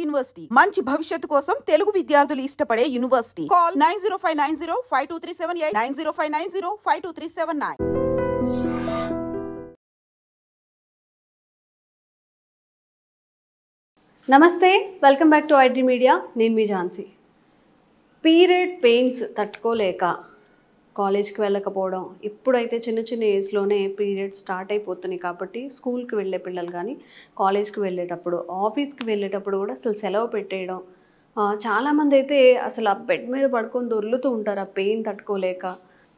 University మంచి భవిష్యత్తు కోసం తెలుగు విద్యార్థులు ఇష్టపడే యూనివర్సిటీ. కాల్ 9059052378 9059052379. నమస్తే, welcome back to iDream media. నేను మీ ఝాన్సీ. పీరియడ్ పెయిన్స్ తట్టుకోలేక కాలేజ్కి వెళ్ళకపోవడం, ఇప్పుడైతే చిన్న చిన్న ఏజ్లోనే పీరియడ్ స్టార్ట్ అయిపోతున్నాయి కాబట్టి స్కూల్కి వెళ్ళే పిల్లలు కానీ కాలేజ్కి వెళ్ళేటప్పుడు, ఆఫీస్కి వెళ్ళేటప్పుడు కూడా అసలు సెలవు పెట్టేయడం. చాలామంది అయితే అసలు ఆ బెడ్ మీద పడుకొని దొర్లుతూ ఉంటారు ఆ పెయిన్ తట్టుకోలేక.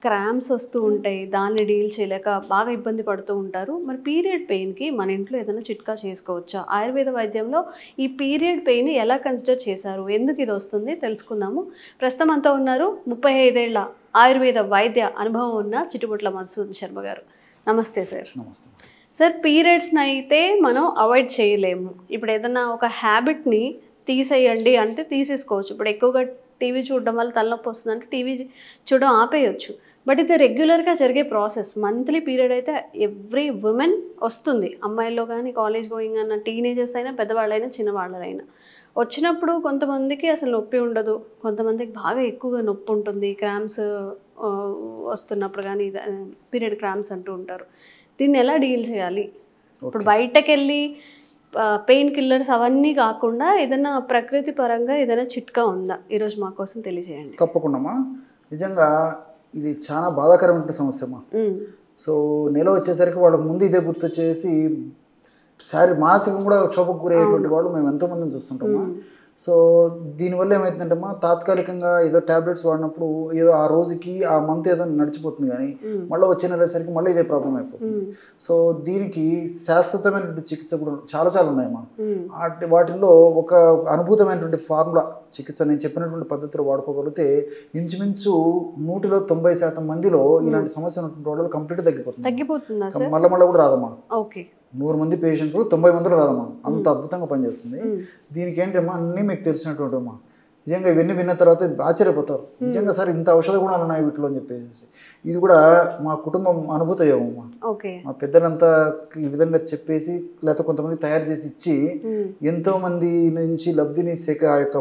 క్రాంప్స్ వస్తూ ఉంటాయి, దాన్ని డీల్ చేయలేక బాగా ఇబ్బంది పడుతూ ఉంటారు. మరి పీరియడ్ పెయిన్కి మన ఇంట్లో ఏదైనా చిట్కా చేసుకోవచ్చా? ఆయుర్వేద వైద్యంలో ఈ పీరియడ్ పెయిన్ ఎలా కన్సిడర్ చేశారు, ఎందుకు ఇది వస్తుంది తెలుసుకుందాము. ప్రస్తుతం అంతా ఉన్నారు 35 ఏళ్ల ఆయుర్వేద వైద్య అనుభవం ఉన్న చిట్టుబుట్ల మధుసూదన్ శర్మ గారు. నమస్తే సార్. నమస్తే సార్, పీరియడ్స్ని అయితే మనం అవాయిడ్ చేయలేము. ఇప్పుడు ఏదైనా ఒక హ్యాబిట్ని తీసేయండి అంటే తీసేసుకోవచ్చు. ఇప్పుడు ఎక్కువగా టీవీ చూడడం వల్ల తలనొప్పి వస్తుందంటే టీవీ చూడడం ఆపేయచ్చు. బట్ ఇది రెగ్యులర్గా జరిగే ప్రాసెస్. మంత్లీ పీరియడ్ అయితే ఎవ్రీ ఉమెన్ వస్తుంది. అమ్మాయిల్లో కానీ, కాలేజ్ గోయింగ్ అన్న టీనేజర్స్ అయినా, పెద్దవాళ్ళైనా, చిన్నవాళ్ళైనా వచ్చినప్పుడు కొంతమందికి అసలు నొప్పి ఉండదు, కొంతమందికి బాగా ఎక్కువగా నొప్పి ఉంటుంది. క్రాంప్స్ వస్తున్నప్పుడు కానీ పీరియడ్ క్రాంప్స్ అంటూ ఉంటారు. దీన్ని ఎలా డీల్ చేయాలి? ఇప్పుడు బయటకు వెళ్ళి పెయిన్ కిల్లర్స్ అవన్నీ కాకుండా ఏదైనా ప్రకృతి పరంగా ఏదైనా చిట్కా ఉందా? ఈరోజు మా కోసం తెలియజేయండి. తప్పకుండా. నిజంగా ఇది చాలా బాధాకరమైన సమస్యమ్మా. సో నెల వచ్చేసరికి వాళ్ళకి ముందు ఇదే గుర్తొచ్చేసి మానసికంగా కూడా క్షోభకు గురయ్యేటువంటి వాళ్ళు మేము ఎంతోమందిని చూస్తుంటాము. సో దీనివల్ల ఏమవుతుందంటమ్మా, తాత్కాలికంగా ఏదో ట్యాబ్లెట్స్ వాడినప్పుడు ఏదో ఆ రోజుకి ఆ మంత్ ఏదో నడిచిపోతుంది, కానీ మళ్ళీ వచ్చే నెలసరికి మళ్ళీ ఇదే ప్రాబ్లం అయిపోతుంది. సో దీనికి శాశ్వతమైనటువంటి చికిత్స కూడా చాలా ఉన్నాయమ్మా. వాటిల్లో ఒక అనుభూతమైనటువంటి ఫార్ములా చికిత్స నేను చెప్పినటువంటి పద్ధతిలో వాడుకోగలిగితే ఇంచుమించు 190% మందిలో ఇలాంటి సమస్య ఉన్నటువంటి వాళ్ళు కంప్లీట్ తగ్గిపోతుంది. మళ్ళీ కూడా రాదమ్మా. 100 మంది పేషెంట్స్లో 90 మందిలో రాదమ్మా. అంత అద్భుతంగా పనిచేస్తుంది. దీనికి ఏంటమ్మా, అన్నీ మీకు తెలిసినటువంటి అమ్మా. నిజంగా ఇవన్నీ విన్న తర్వాత ఆశ్చర్యపోతారు. నిజంగా సార్ ఇంత ఔషధ గుణాలు ఉన్నాయి వీటిలో అని చెప్పేసి. ఇది కూడా మా కుటుంబం అనుభూతి అయ్యామమ్మా. మా పెద్దలంతా ఈ విధంగా చెప్పేసి లేకపోతే కొంతమంది తయారు చేసి ఇచ్చి ఎంతో మంది నుంచి లబ్ధిని ఆ యొక్క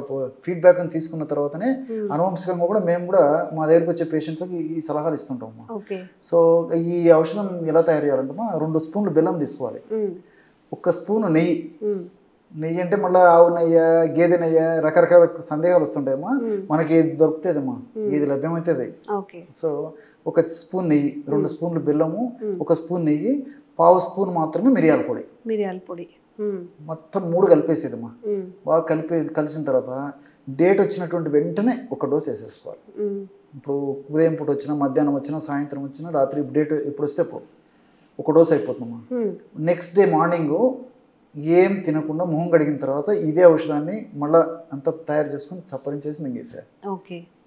ఫీడ్బ్యాక్ని తీసుకున్న తర్వాతనే అనువంశికంగా కూడా మేము కూడా మా దగ్గరకు వచ్చే పేషెంట్స్కి ఈ సలహాలు ఇస్తుంటామమ్మా. సో ఈ ఔషధం ఎలా తయారు చేయాలంటమ్మా, 2 స్పూన్లు బెల్లం తీసుకోవాలి, 1 స్పూను నెయ్యి అంటే మళ్ళీ ఆవు నెయ్యి, గేదె నెయ్యి, రకరకాల సందేహాలు వస్తుంటాయమ్మా. మనకి ఏది దొరుకుతుందమ్మా, ఏది లభ్యమవుతుంది. సో 1 స్పూన్ నెయ్యి, 2 స్పూన్లు బెల్లము, 1 స్పూన్ నెయ్యి, 1/2 స్పూన్ మాత్రమే మిరియాల పొడి మొత్తం 3 కలిపేసేదమ్మా. బాగా కలిసిన తర్వాత డేట్ వచ్చినటువంటి వెంటనే 1 డోస్ వేసేసుకోవాలి. ఇప్పుడు ఉదయం పూట వచ్చినా, మధ్యాహ్నం వచ్చినా, సాయంత్రం వచ్చినా, రాత్రి డేట్ ఎప్పుడు వస్తే 1 డోస్ అయిపోతుందమ్మా. నెక్స్ట్ డే మార్నింగ్ ఏం తినకుండా మొహం కడిగిన తర్వాత ఇదే ఔషధాన్ని మళ్ళీ అంతా తయారు చేసుకుని చప్పరించేసి మింగేసారు.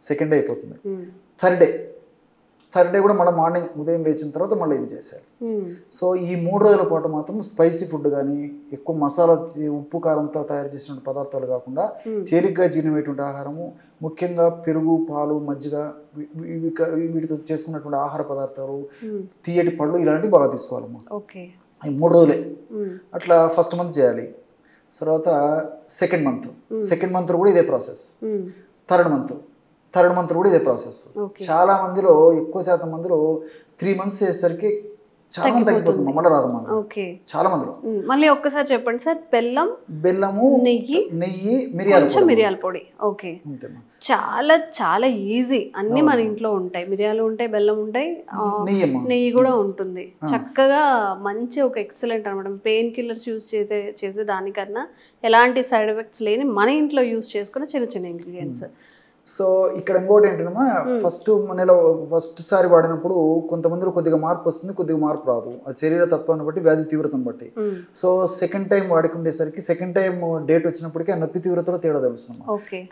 సెకండ్ డే అయిపోతుంది. థర్డ్ డే కూడా మళ్ళీ మార్నింగ్ ఉదయం లేచిన తర్వాత మళ్ళీ ఇది చేశారు. సో ఈ 3 రోజుల పాటు మాత్రం స్పైసీ ఫుడ్ కానీ, ఎక్కువ మసాలా, ఉప్పు కారంతో తయారు చేసిన పదార్థాలు కాకుండా తేలిగ్గా జీర్ణమయ్యేటువంటి ఆహారము, ముఖ్యంగా పెరుగు, పాలు, మజ్జిగ, వీటితో చేసుకున్నటువంటి ఆహార పదార్థాలు, తీయటి పళ్ళు ఇలాంటివి బాగా తీసుకోవాలమ్మా. ఈ 3 రోజులే. అట్లా ఫస్ట్ మంత్ చేయాలి. తర్వాత సెకండ్ మంత్ కూడా ఇదే ప్రాసెస్. థర్డ్ మంత్ కూడా ఇదే ప్రాసెస్. చాలా మందిలో, ఎక్కువ శాతం మందిలో 3 మంత్స్ చేసేసరికి చాలా మంది తగ్గిపోతుంది, మమ్మల్ని రాదమ్మా. చాలా మందిలో. మళ్ళీ ఒక్కసారి చెప్పండి సార్. బెల్లము, నెయ్యి, మిరియాల పొడి. చాలా ఈజీ. అన్ని మన ఇంట్లో ఉంటాయి. మిరియాలు ఉంటాయి, బెల్లం ఉంటాయి, నెయ్యి కూడా ఉంటుంది. చక్కగా మంచి ఒక ఎక్సలెంట్ అనమాట. పెయిన్ కిల్లర్స్ యూజ్ చేసే దానికన్నా ఎలాంటి సైడ్ ఎఫెక్ట్స్ లేని మన ఇంట్లో యూజ్ చేసుకున్న చిన్న ఇంగ్రీడియంట్స్. సో ఇక్కడ ఇంకోటి ఏంటంటే, ఫస్ట్ సారి వాడినప్పుడు కొంతమందిలో కొద్దిగా మార్పు వస్తుంది, కొద్దిగా మార్పు రాదు. అది శరీర తత్వాన్ని బట్టి, వ్యాధి తీవ్రతను బట్టి. సో సెకండ్ టైం వాడుకుండేసరికి సెకండ్ టైం డేట్ వచ్చినప్పటికీ ఆ నొప్పి తీవ్రతలో తేడా తెలుస్తుంది.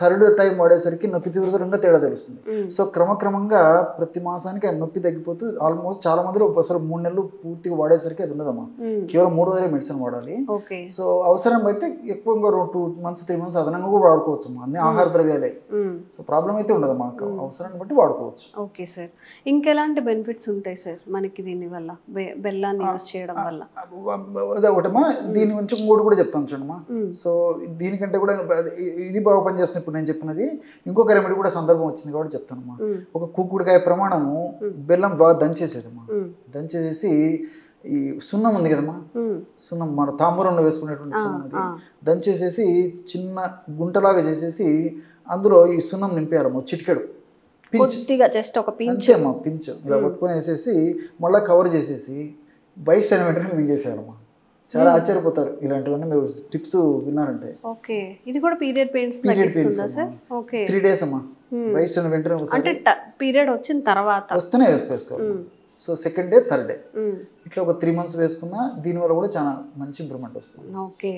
థర్డ్ టైం వాడేసరికి నొప్పి తీవ్రతలో ఇంకా తేడా తెలుస్తుంది. సో క్రమక్రమంగా ప్రతి మాసానికి ఆ నొప్పి తగ్గిపోతూ ఆల్మోస్ట్ చాలా మందిలో అసలు 3 నెలలు పూర్తిగా వాడేసరికి అది ఉండదమ్మా. కేవలం 3 రోజులే మెడిసిన్ వాడాలి. సో అవసరం బట్టి ఎక్కువగా 2 months 3 months అదనంగా కూడా వాడుకోవచ్చు అన్ని ఆహార ద్రవ్యాలే. సో సో ప్రాబ్లం అయితే ఉండదు, మాకు అవసరాన్ని బట్టి వాడుకోవచ్చు. Okay sir. ఇంకెలాంటి బెనిఫిట్స్ ఉంటాయి సార్ మనకి దీనివల్ల, బెల్లాన్ని యూస్ చేయడం వల్ల? అదే ఒకటమ్మా, దీని గురించి ఇంకోటి కూడా చెప్తాను చూడమ్మా. సో దీనికంటే కూడా ఇది బాగా పనిచేస్తుంది. ఇప్పుడు నేను చెప్పినది ఇంకొక రెమెడీ కూడా సందర్భం వచ్చింది కాబట్టి చెప్తానమ్మా. ఒక కుంకుడుకాయ ప్రమాణము బెల్లం బాగా దంచేసేదమ్మా. దంచేసేసి ఈ సున్నం ఉంది కదమ్మా, సున్నం మన తాంబూరంలో వేసుకునేటువంటి సున్నం, అది దంచేసేసి చిన్న గుంటలాగా చేసేసి అందులో ఈ సున్నం నింపేయాలమ్మా. చిటికెడు కొద్దిగా, జస్ట్ ఒక అంతేమ్మా, పించ్ ఇలా పట్టుకొని వేసేసి మళ్ళీ కవర్ చేసేసి బయట వెంటనే మింగేసేయాలమ్మా. చాలా ఆశ్చర్యపోతారు ఇలాంటివన్నీ మీరు టిప్స్ విన్నారంటే. ఓకే, ఇది కూడా పీరియడ్ పెయిన్స్ 3 days అమ్మా. బయట వెంటనే అంటే పీరియడ్ వచ్చిన తర్వాత వస్తూనే వేసుకోవాలి. So second day, third day ఇట్లా ఒక 3 months వేసుకున్నా దీనివల్ల కూడా చాలా మంచి ఇంప్రూవ్మెంట్ వస్తుంది. ఓకే.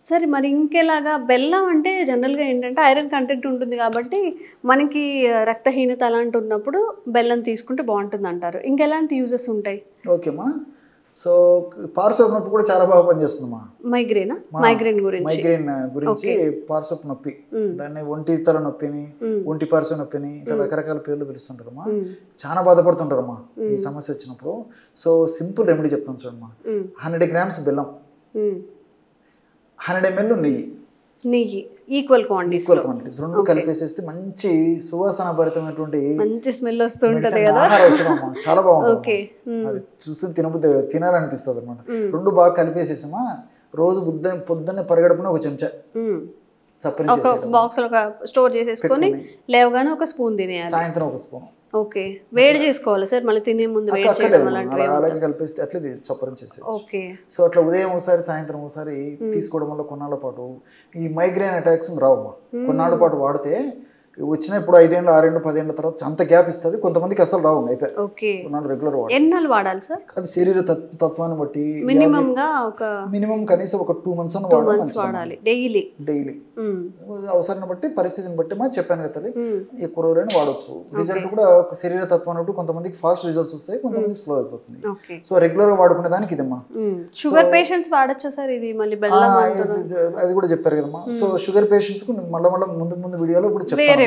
సరే, మరి ఇంకెలాగా? బెల్లం అంటే జనరల్గా ఏంటంటే ఐరన్ కంటెంట్ ఉంటుంది కాబట్టి మనకి రక్తహీనత అలాంటి ఉన్నప్పుడు బెల్లం తీసుకుంటే బాగుంటుంది అంటారు. ఇంకెలాంటి యూజెస్ ఉంటాయి? ఓకేమ్మా. సో పార్శ్వపు నొప్పి కూడా చాలా బాగా పనిచేస్తుందమ్మా. మైగ్రేన్ గురించి పార్శ్వపు నొప్పి, దాన్ని ఒంటి తల నొప్పిని, ఒంటి పార్శ్వ నొప్పిని, ఇట్లా రకరకాల పేర్లు పిలుస్తుంటారమ్మా. చాలా బాధపడుతుంటారమ్మా ఈ సమస్య వచ్చినప్పుడు. సో సింపుల్ రెమెడీ చెప్తాను చూడమ్మా. 100 grams బెల్లం, 100 ml నెయ్యి, ఈక్వల్ క్వాంటిటీస్ రెండు కలిపేసేస్తే మంచి సువాసన భరితమైనటువంటి మంచి స్మెల్ వస్తుంటది కదా, చాలా బాగుంటుంది. అది చూసి తినాలనిపిస్తుంది అనమాట. రెండు బాగా కలిపేసేసామా, రోజు పొద్దున్నే పరిగడుపున ఒక చెంచా ఒక బాక్స్ లో స్టోర్ చేసేసుకొని లేవగానే ఒక స్పూన్ తినేయాలి, సాయంత్రం ఒక స్పూన్. ఓకే, వేడి చేసుకోవాలి సార్ మళ్ళీ తినే ముందు? అలాగే కలిపేస్తే అట్లా చప్పరించేసి. ఓకే. సో అట్లా ఉదయం ఒకసారి సాయంత్రం ఒకసారి తీసుకోవడం వల్ల కొన్నాళ్ళ పాటు ఈ మైగ్రేన్ అటాక్స్ రావమ్మా. కొన్నాళ్ళ పాటు వాడితే వచ్చిన ఇప్పుడు 5 ఏళ్ళు 6 ఏళ్ళు 10 ఏళ్ళ తర్వాత అంత గ్యాప్ ఇస్తుంది. కొంతమందికి అసలు రావు, అయిపోయి రెగ్యులర్ ఎన్నాళ్ళు వాడాలి సార్? అది శరీర తత్వాన్ని బట్టి మినిమం కనీసం ఒక 2 months వాడాలి డైలీ. అవసరాన్ని బట్టి పరిస్థితిని బట్టి మనం చెప్పాను కదా తల్లి, ఎక్కువ రోజులైనా వాడచ్చు. రిజల్ట్ కూడా శరీర తత్వాన్ని బట్టి కొంతమందికి ఫాస్ట్ రిజల్ట్స్ వస్తాయి, కొంతమందికి స్లో అయిపోతుంది. సో రెగ్యులర్ గా వాడుకునే దానికి ఇదమ్మా. షుగర్ పేషెంట్స్ వాడచ్చా సార్ ఇది? మళ్ళీ అది కూడా చెప్పారు కదమ్మా. సో షుగర్ పేషెంట్స్ కు మళ్ళీ ముందు వీడియోలో కూడా చెప్పారు.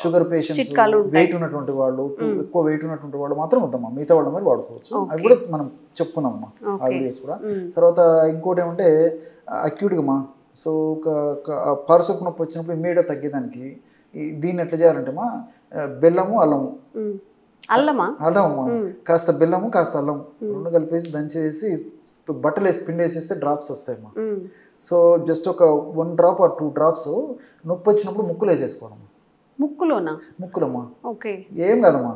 షుగర్ పేషెంట్స్, వెయిట్ ఉన్నటువంటి వాళ్ళు, ఎక్కువ వెయిట్ ఉన్నటువంటి వాళ్ళు మాత్రం వద్దమ్మా, మిగతా వాళ్ళు మరి వాడుకోవచ్చు. అవి కూడా మనం చెప్పుకున్నామమ్మా ఆ వీడియోస్ కూడా. తర్వాత ఇంకోటి ఏమంటే అక్యూట్గా, సో పార్శ్వపు నొప్పి వచ్చినప్పుడు ఇమ్మీడియట్గా తగ్గేదానికి దీన్ని ఎట్లా చేయాలంటే మా బెల్లము అల్లమా కాస్త బెల్లము కాస్త అల్లం రెండు కలిపేసి దంచేసి బట్టలు వేసి పిండి వేసేస్తే డ్రాప్స్ వస్తాయమ్మా. సో జస్ట్ ఒక 1 drop or 2 drops నొప్పి వచ్చినప్పుడు ముక్కులు వేసేసుకోవాలమ్మా. ముక్కులమ్మా. ఓకే, ఏం కాదమ్మా,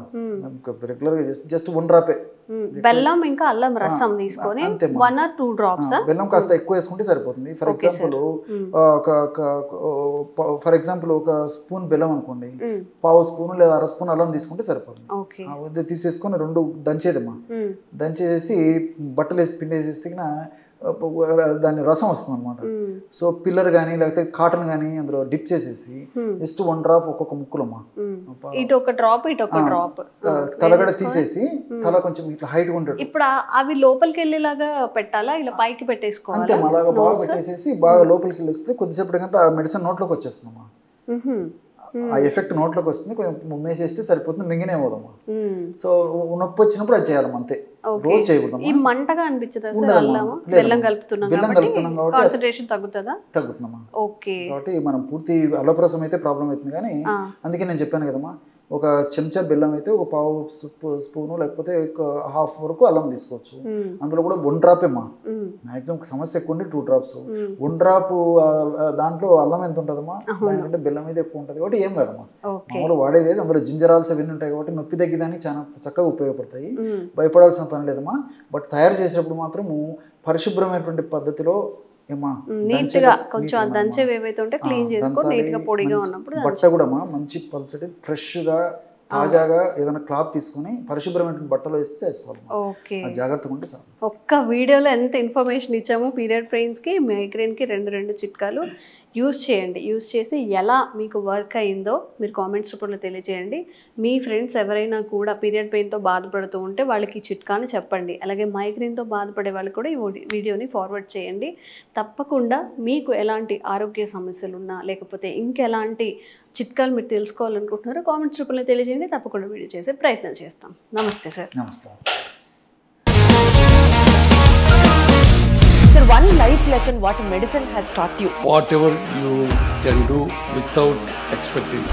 రెగ్యులర్ గా చేస్తే జస్ట్ 1 drop. బెల్లం ఇంకా అల్లం రసం తీసుకొని 1 or 2 drops. బెల్లం కాస్త ఎక్కువ వేసుకుంటే సరిపోతుంది. ఫర్ ఎగ్జాంపుల్ ఒక స్పూన్ బెల్లం అనుకోండి, పావు స్పూన్ లేదా అర స్పూన్ అల్లం తీసుకుంటే సరిపోతుంది. తీసేసుకొని రెండు దంచేదమ్మా. దంచేసి బట్టలు వేసి పిండి వేసేస్తే దాని రసం వస్తుంది అనమాట. సో పిల్లర్ కానీ లేకపోతే కాటన్ కానీ అందులో డిప్ చేసేసి జస్ట్ 1 drop ఒక్కొక్క ముక్కులమ్మా, తలగడ తీసేసి తల కొంచెం ఇట్లా హైట్ ఉంటుంది. ఇప్పుడు అవి లోపలికి వెళ్ళేలాగా పెట్టాలా, ఇలా పైకి పెట్టేసుకోవాలి? అంతే, అలాగా బాగా పెట్టేసేసి బాగా లోపలికి వెళ్ళేస్తే కొద్దిసేపటికంతా ఆ మెడిసిన్ నోట్లోకి వచ్చేస్తుందమ్మా. ఆ ఎఫెక్ట్ నోట్లోకి వస్తుంది, కొంచెం ముమ్మేసేస్తే సరిపోతుంది, మింగినే పోదమ్మా. సో నొప్పి వచ్చినప్పుడు అది చేయాలమ్మా, అంతే. రోజు చేయకూడదు. మంటగా అనిపించదా సార్? బెల్లం కలుపుతున్నాం కాబట్టి కాన్సంట్రేషన్ తగ్గుతుందమ్మా. ఓకే. కాబట్టి మనం పూర్తి అల్లప్రసం అయితే ప్రాబ్లం అవుతుంది, కానీ అందుకే నేను చెప్పాను కదమ్మా, ఒక చెంచా బెల్లం అయితే ఒక పావు స్పూను లేకపోతే ఒక హాఫ్ వరకు అల్లం తీసుకోవచ్చు. అందులో కూడా 1 drop ఏమా, మాక్సిమం సమస్య ఎక్కువ ఉంటే 2 drops. 1 drop దాంట్లో అల్లం ఎంత ఉంటుందమ్మా, దానికంటే బెల్లం మీద ఎక్కువ ఉంటుంది కాబట్టి ఏం కాదమ్మా. మామూలు వాడేది అందులో జింజరాల్స్ అవన్నీ ఉంటాయి కాబట్టి నొప్పి తగ్గడానికి చాలా చక్కగా ఉపయోగపడతాయి. భయపడాల్సిన పని లేదమ్మా. బట్ తయారు చేసేటప్పుడు మాత్రము పరిశుభ్రమైనటువంటి పద్ధతిలో బట్ట కూడా మంచి పల్చటి ఫ్రెష్ గా తాజాగా ఏదైనా క్లాత్ తీసుకుని పరిశుభ్రమైన బట్టలు వేస్తే చేసుకోవాలి. ఓకే, జాగ్రత్తగా ఉంటే చాలు. ఒక్క వీడియోలో ఎంత ఇన్ఫర్మేషన్ ఇచ్చామో పీరియడ్ పెయిన్స్కి మైగ్రేన్కి రెండు చిట్కాలు యూస్ చేయండి. యూస్ చేసి ఎలా మీకు వర్క్ అయిందో మీరు కామెంట్స్ రూపంలో తెలియజేయండి. మీ ఫ్రెండ్స్ ఎవరైనా కూడా పీరియడ్ పెయిన్తో బాధపడుతూ ఉంటే వాళ్ళకి ఈ చిట్కాని చెప్పండి. అలాగే మైగ్రేన్తో బాధపడే వాళ్ళకి కూడా ఈ వీడియోని ఫార్వర్డ్ చేయండి. తప్పకుండా మీకు ఎలాంటి ఆరోగ్య సమస్యలు ఉన్నా లేకపోతే ఇంకెలాంటి చిట్కాలు మీరు తెలుసుకోవాలనుకుంటున్నారో కామెంట్స్ రూపంలో తెలియజేయండి. తప్పకుండా వీడియో చేసే ప్రయత్నం చేస్తాం. నమస్తే సార్. నమస్తే. Sir, one life lesson what medicine has taught you. Whatever you can do without expecting.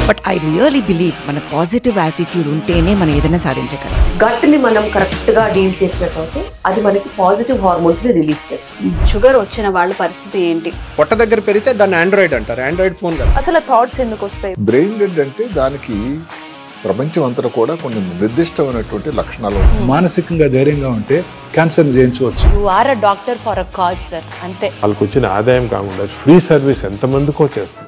But I really believe మన పాజిటివ్ యాటిట్యూడ్ ఉంటేనే మనం ఏదైనా సాధించగలం. గట్ ని మనం కరెక్ట్ గా డీల్ చేసినట్లయితే అది మనకి పాజిటివ్ హార్మోన్స్ ని రిలీజ్ చేస్తుంది. షుగర్ వచ్చిన వాళ్ళ పరిస్థితి ఏంటి? పొట్ట దగ్గర పెరిగితే దాన్ని ఆండ్రాయిడ్ అంటారు. ఆండ్రాయిడ్ ఫోన్ కదా. అసలు థాట్స్ ఎందుకు వస్తాయి? బ్రెయిన్ డెడ్ అంటే దానికి ప్రపంచం అంతా కూడా కొన్ని నిర్దిష్టమైనటువంటి లక్షణాలు. మానసికంగా ధైర్యంగా ఉంటే క్యాన్సర్ జయించవచ్చు. You are a doctor for a cause sir, అంతే. వాళ్ళకి వచ్చిన ఆదాయం కాకుండా ఫ్రీ సర్వీస్ ఎంతమందికో చేస్తారు.